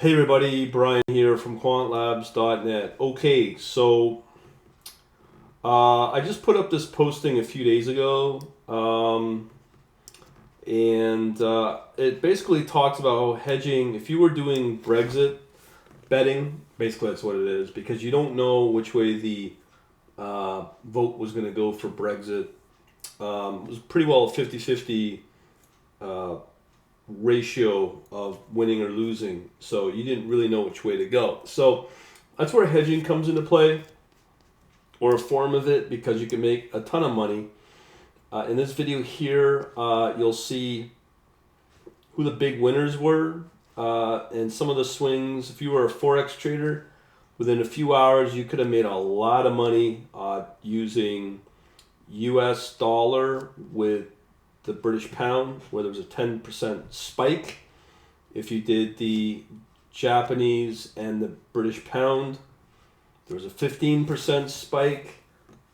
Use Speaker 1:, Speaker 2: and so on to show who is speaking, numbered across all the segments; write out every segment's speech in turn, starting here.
Speaker 1: Hey everybody, Brian here from quantlabs.net. Okay, so I just put up this posting a few days ago, and it basically talks about how hedging, if you were doing Brexit betting, basically that's what it is, because you don't know which way the vote was going to go for Brexit. It was pretty well a 50-50 ratio of winning or losing, so you didn't really know which way to go. So that's where hedging comes into play, or a form of it, because you can make a ton of money. In this video here, you'll see who the big winners were, and some of the swings. If you were a forex trader, within a few hours you could have made a lot of money using US dollar with the British pound, where there was a 10% spike. If you did the Japanese and the British pound, there was a 15% spike.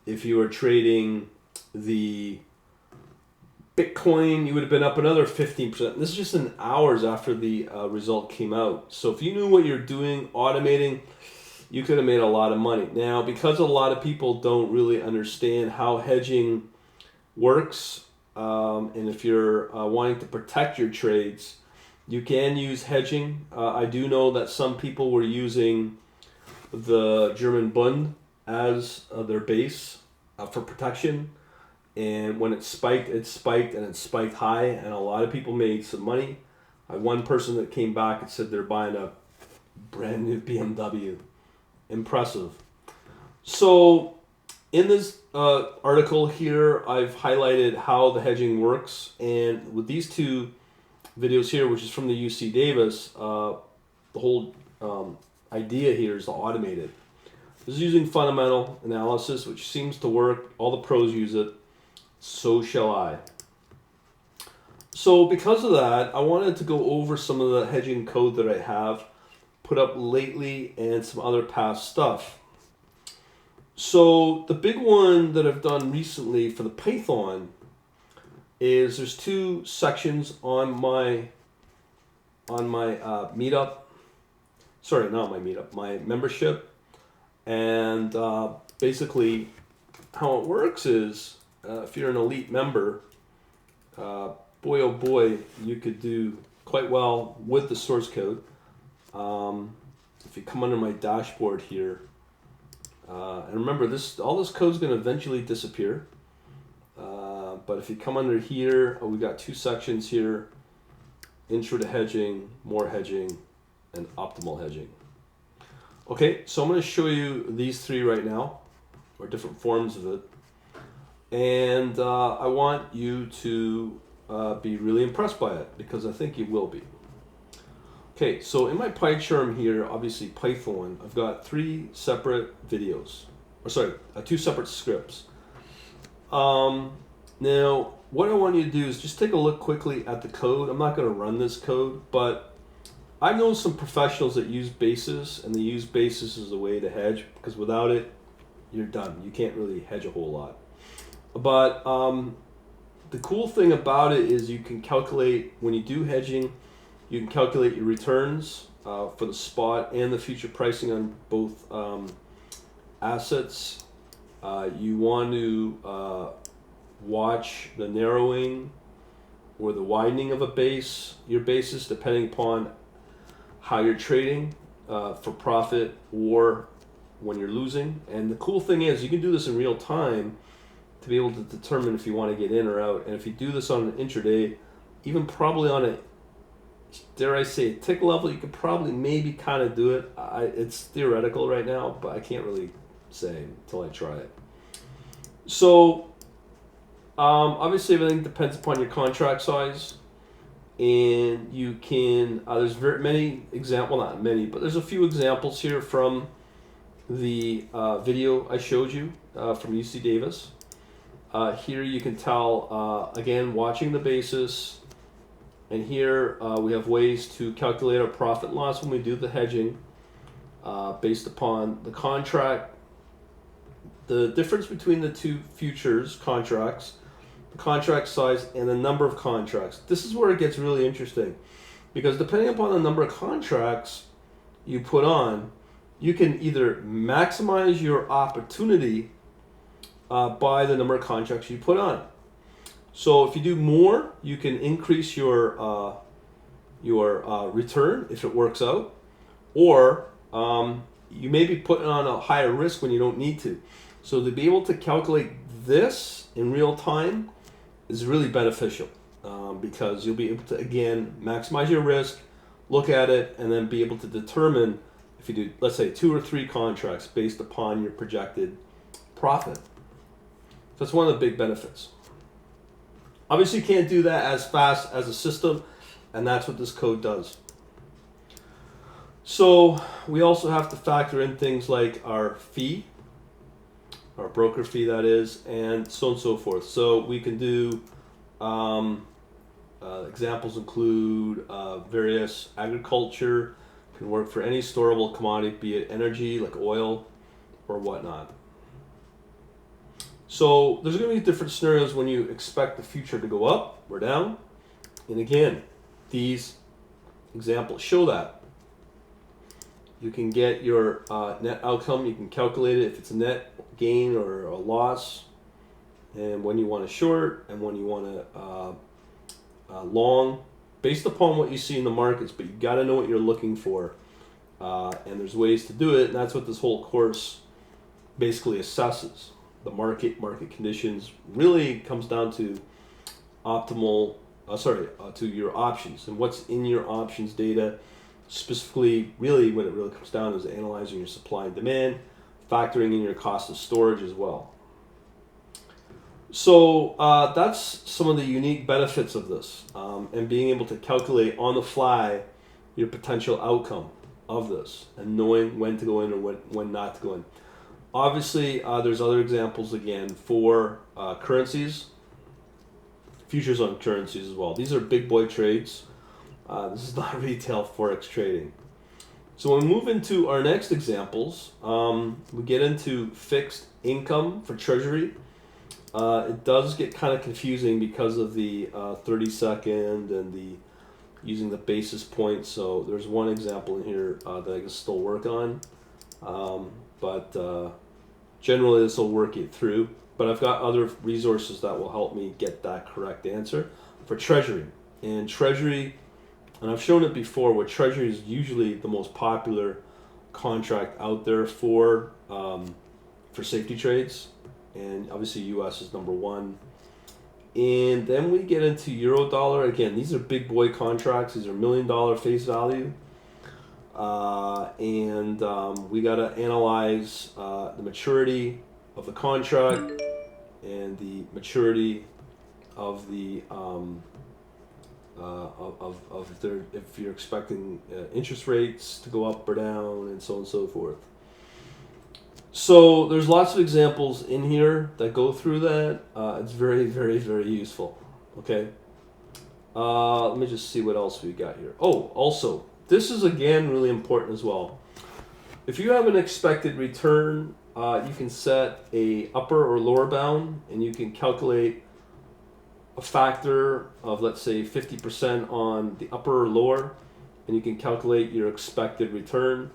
Speaker 1: If you were trading the Bitcoin, you would have been up another 15%. This is just in hours after the result came out. So if you knew what you're doing, automating, you could have made a lot of money. Now, because a lot of people don't really understand how hedging works, and if you're wanting to protect your trades, you can use hedging. I do know that some people were using the German Bund as their base for protection. And when it spiked and it spiked high, and a lot of people made some money. I had one person that came back and said they're buying a brand new BMW. Impressive. So in this article here, I've highlighted how the hedging works, and with these two videos here, which is from the UC Davis, the whole idea here is to automate it. This is using fundamental analysis, which seems to work. All the pros use it. So shall I. So because of that, I wanted to go over some of the hedging code that I have put up lately and some other past stuff. So the big one that I've done recently for the Python is there's two sections on my meetup. Sorry, not my meetup, my membership. And basically how it works is if you're an elite member, boy oh boy, you could do quite well with the source code. If you come under my dashboard here, and remember, all this code is going to eventually disappear. But if you come under here, we've got two sections here: intro to hedging, more hedging, and optimal hedging. Okay, so I'm going to show you these three right now, or different forms of it, and I want you to be really impressed by it, because I think you will be. Okay, so in my PyCharm here, obviously Python, I've got three separate videos, or sorry, two separate scripts. Now, what I want you to do is just take a look quickly at the code. I'm not going to run this code, but I know some professionals that use basis, and they use basis as a way to hedge, because without it, you're done. You can't really hedge a whole lot. But the cool thing about it is you can calculate, when you do hedging, you can calculate your returns for the spot and the future pricing on both assets. You want to watch the narrowing or the widening of your basis, depending upon how you're trading for profit or when you're losing. And the cool thing is you can do this in real time to be able to determine if you want to get in or out. And if you do this on an intraday, even probably on a, dare I say, tick level, you could probably maybe kind of do it. It's theoretical right now, but I can't really say until I try it. So obviously everything depends upon your contract size, and you can there's very many examples, well, not many, but there's a few examples here from the video I showed you from UC Davis. Here you can tell, again, watching the basis. And here we have ways to calculate our profit and loss when we do the hedging based upon the contract, the difference between the two futures contracts, the contract size, and the number of contracts. This is where it gets really interesting, because depending upon the number of contracts, you put on, you can either maximize your opportunity by the number of contracts you put on. So if you do more, you can increase your return if it works out, or you may be putting on a higher risk when you don't need to. So to be able to calculate this in real time is really beneficial, because you'll be able to, again, maximize your risk, look at it, and then be able to determine if you do, let's say, 2 or 3 contracts based upon your projected profit. That's one of the big benefits. Obviously, you can't do that as fast as a system, and that's what this code does. So we also have to factor in things like our fee, our broker fee that is, and so on and so forth. So we can do, examples include various agriculture, can work for any storable commodity, be it energy like oil or whatnot. So there's going to be different scenarios when you expect the future to go up or down. And again, these examples show that. You can get your net outcome, you can calculate it if it's a net gain or a loss, and when you want to short and when you want to long, based upon what you see in the markets, but you got to know what you're looking for. And there's ways to do it, and that's what this whole course basically assesses. The market conditions really comes down to to your options and what's in your options data. Specifically, really what it really comes down to is analyzing your supply and demand, factoring in your cost of storage as well. So that's some of the unique benefits of this, and being able to calculate on the fly your potential outcome of this, and knowing when to go in and when not to go in. Obviously, there's other examples again for currencies, futures on currencies as well. These are big boy trades. This is not retail forex trading. So when we move into our next examples, we get into fixed income for treasury. It does get kind of confusing because of the 30-second and the using the basis points. So there's one example in here that I can still work on. But generally this will work it through. But I've got other resources that will help me get that correct answer for treasury. And treasury, and I've shown it before, where treasury is usually the most popular contract out there for safety trades. And obviously US is number one. And then we get into euro dollar. Again, these are big boy contracts. These are $1 million face value. We got to analyze the maturity of the contract and the maturity of the if you're expecting interest rates to go up or down, and so on and so forth. So there's lots of examples in here that go through that. It's very, very, very useful. Okay. Let me just see what else we got here. Oh, also, this is again really important as well. If you have an expected return, you can set a upper or lower bound, and you can calculate a factor of, let's say, 50% on the upper or lower, and you can calculate your expected return.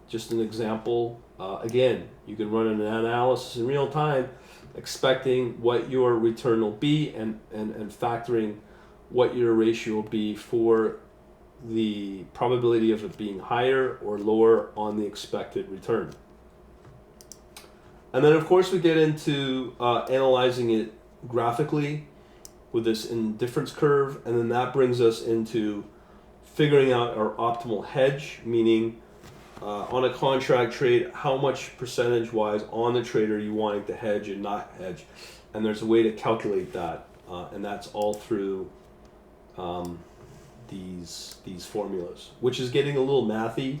Speaker 1: Just an example. Again, you can run an analysis in real time, expecting what your return will be, and factoring what your ratio will be for the probability of it being higher or lower on the expected return. And then of course we get into analyzing it graphically with this indifference curve, and then that brings us into figuring out our optimal hedge, meaning on a contract trade, how much percentage wise on the trade are you wanting to hedge and not hedge. And there's a way to calculate that, and that's all through these formulas, which is getting a little mathy,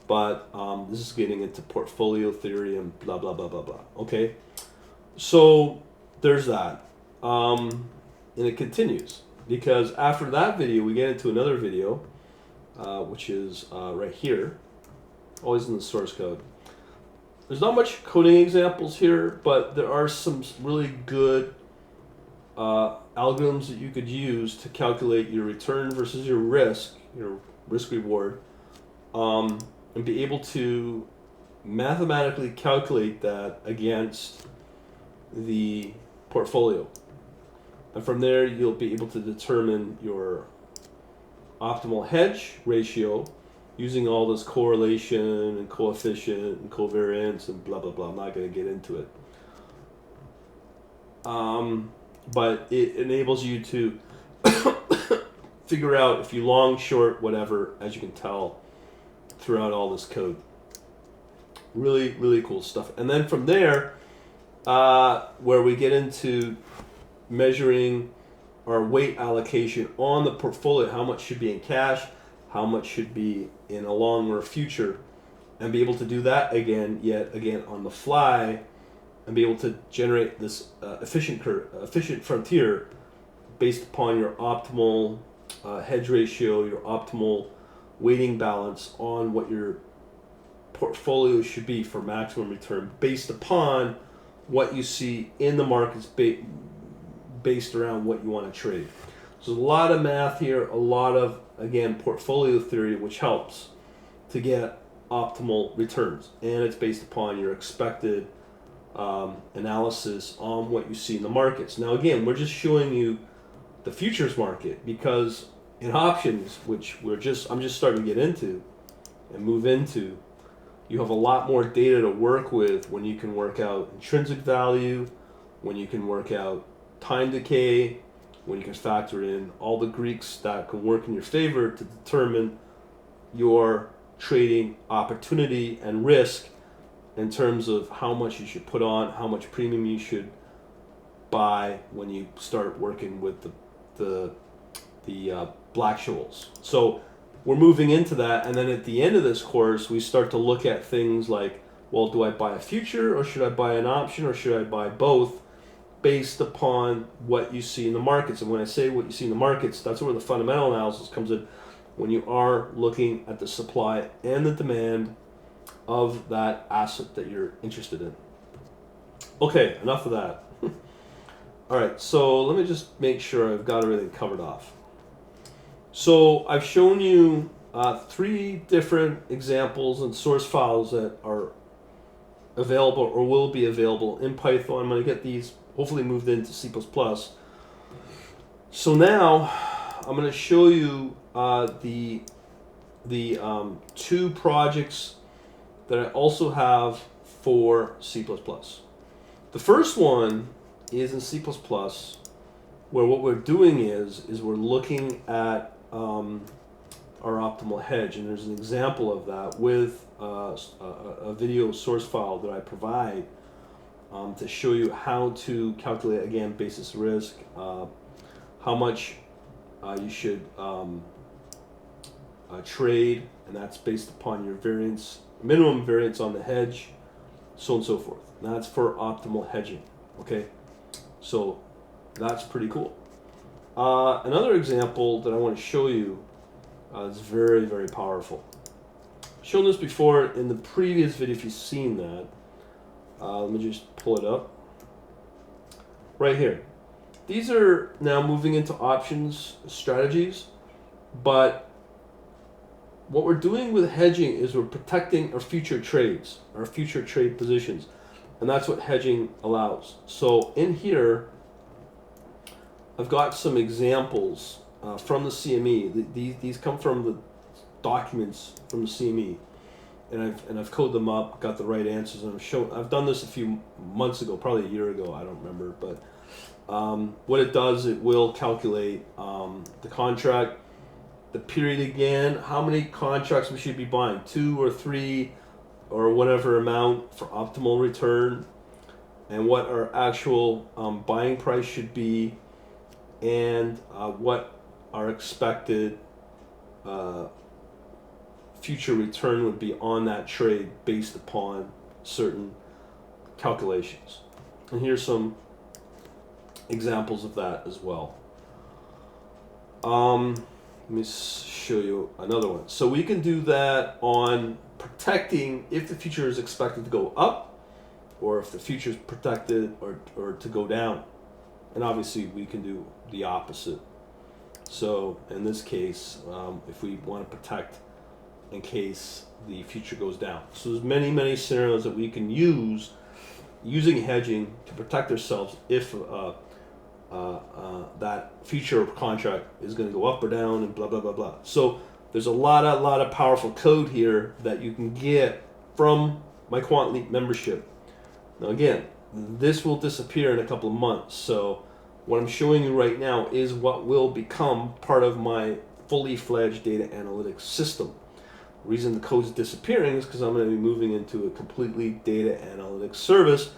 Speaker 1: but this is getting into portfolio theory and blah blah blah blah blah. Okay, so there's that, and it continues, because after that video we get into another video, which is right here, always in the source code. There's not much coding examples here, but there are some really good algorithms that you could use to calculate your return versus your risk reward. and be able to mathematically calculate that against the portfolio. And from there, you'll be able to determine your optimal hedge ratio using all this correlation and coefficient and covariance and blah, blah, blah. I'm not going to get into it. But it enables you to figure out if you long, short, whatever, as you can tell throughout all this code. Really, really cool stuff. And then from there, where we get into measuring our weight allocation on the portfolio, how much should be in cash, how much should be in a longer future, and be able to do that yet again on the fly, and be able to generate this efficient frontier based upon your optimal hedge ratio, your optimal weighting balance on what your portfolio should be for maximum return based upon what you see in the markets based around what you want to trade. So there's a lot of math here, a lot of, again, portfolio theory, which helps to get optimal returns. And it's based upon your expected analysis on what you see in the markets. Now, again, we're just showing you the futures market, because in options, which I'm just starting to get into and move into, you have a lot more data to work with when you can work out intrinsic value, when you can work out time decay, when you can factor in all the Greeks that can work in your favor to determine your trading opportunity and risk in terms of how much you should put on, how much premium you should buy when you start working with the Black-Scholes. So we're moving into that, and then at the end of this course, we start to look at things like, well, do I buy a future, or should I buy an option, or should I buy both, based upon what you see in the markets. And when I say what you see in the markets, that's where the fundamental analysis comes in, when you are looking at the supply and the demand of that asset that you're interested in. Okay, enough of that. All right, so let me just make sure I've got everything covered off. So I've shown you 3 different examples and source files that are available or will be available in Python. I'm going to get these hopefully moved into C++. So now I'm going to show you the 2 projects that I also have for C++. The first one is in C++, where what we're doing is we're looking at our optimal hedge, and there's an example of that with a video source file that I provide to show you how to calculate, again, basis risk, how much you should trade, and that's based upon your variance, minimum variance on the hedge, so on and so forth. And that's for optimal hedging. Okay, so that's pretty cool. Another example that I want to show you is very, very powerful. I've shown this before in the previous video if you've seen that. Let me just pull it up. Right here. These are now moving into options strategies, but what we're doing with hedging is we're protecting our future trades, our future trade positions, and that's what hedging allows. So in here, I've got some examples from the CME. These come from the documents from the CME, and I've coded them up, got the right answers, and I've done this a few months ago, probably a year ago, I don't remember, but what it does, it will calculate the contract, the period again, how many contracts we should be buying, 2 or 3 or whatever amount for optimal return, and what our actual buying price should be, and what our expected future return would be on that trade based upon certain calculations. And here's some examples of that as well. Let me show you another one. So we can do that on protecting if the future is expected to go up, or if the future is protected or to go down. And obviously we can do the opposite. So in this case, if we want to protect in case the future goes down. So there's many scenarios that we can use using hedging to protect ourselves if that future contract is going to go up or down and blah blah blah blah. So there's a lot of powerful code here that you can get from my Quant Leap membership. Now again, this will disappear in a couple of months. So what I'm showing you right now is what will become part of my fully fledged data analytics system. The reason the code is disappearing is because I'm going to be moving into a completely data analytics service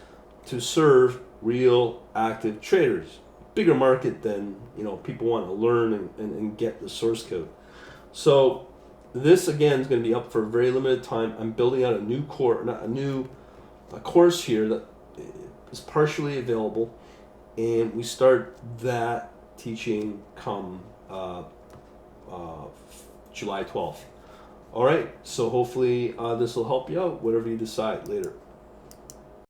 Speaker 1: to serve real active traders. Bigger market than people want to learn and get the source code. So this again is going to be up for a very limited time. I'm building out a new course here that is partially available, and we start that teaching come July 12th. All right, so hopefully this will help you out, whatever you decide later.